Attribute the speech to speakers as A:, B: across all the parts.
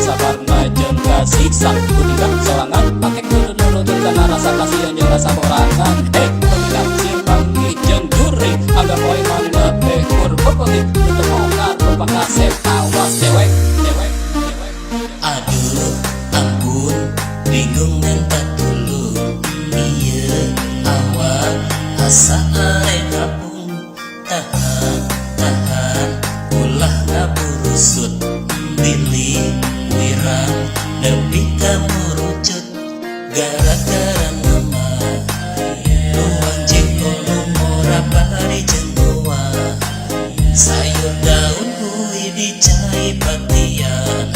A: sabarna jeung kasiksa kuningan sorangan pake nurutin kana rasa kasihan jeung rasa borangan kuningan simpang jeung juri agak poe manina teh kurpopotik tutup bongkar rupa kasep awas cewek.
B: Aduh ampun bingung minta tulung ieu awak asa are kapung tahan ulah ngaburusut pilih wirang nepi ka murucut gara-gara nama luang jengkol lumora bari jengua sayur daun hui dicai patian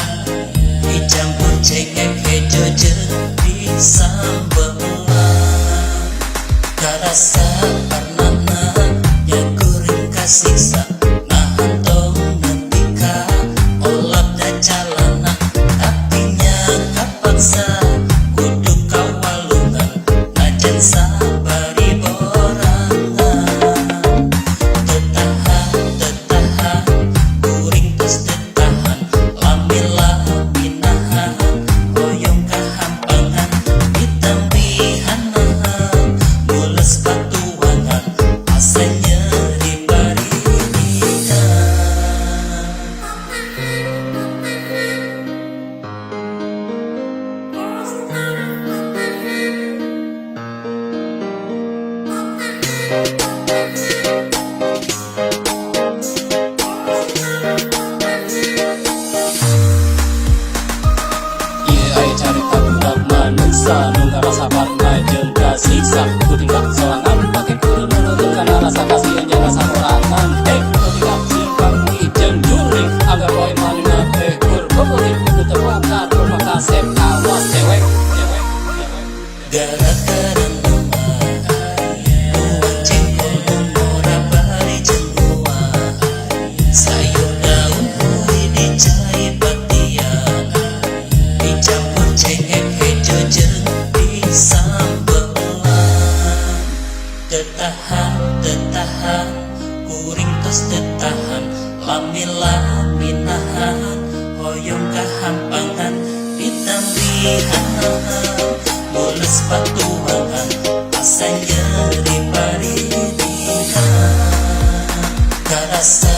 B: dicampur cengkeh kejo jeung disambellan karasa karnana nya kuring kasiksa nahan tong netika olap da calana tapi nya kapaksa kudu kawalungan najan sabari borangan tetahan kuring tos tetahan lamila binahan hoyong kahampangan ditambihan mules patuangan asa nyeri barinikan.
A: Carita budak manusia nu ngarasa barna jeung kasiksa kuningan sorangan pake nurutin kana rasa kasihan jeung rasa borangan kuningan simpang jeung juri agak poe manina teh kurpopotik tutup bongkar rupa kasep awas cewek.
B: Gara-gara nama luang jengkol lumora bari jengua sayur daun hui dicai patian dicampur cengkeh kejo jeung disambellan tetahan kuring tos tetahan lami-laminahan hoyong kahampangan ditambihan mules patuangan asa nyeri barinikan karasa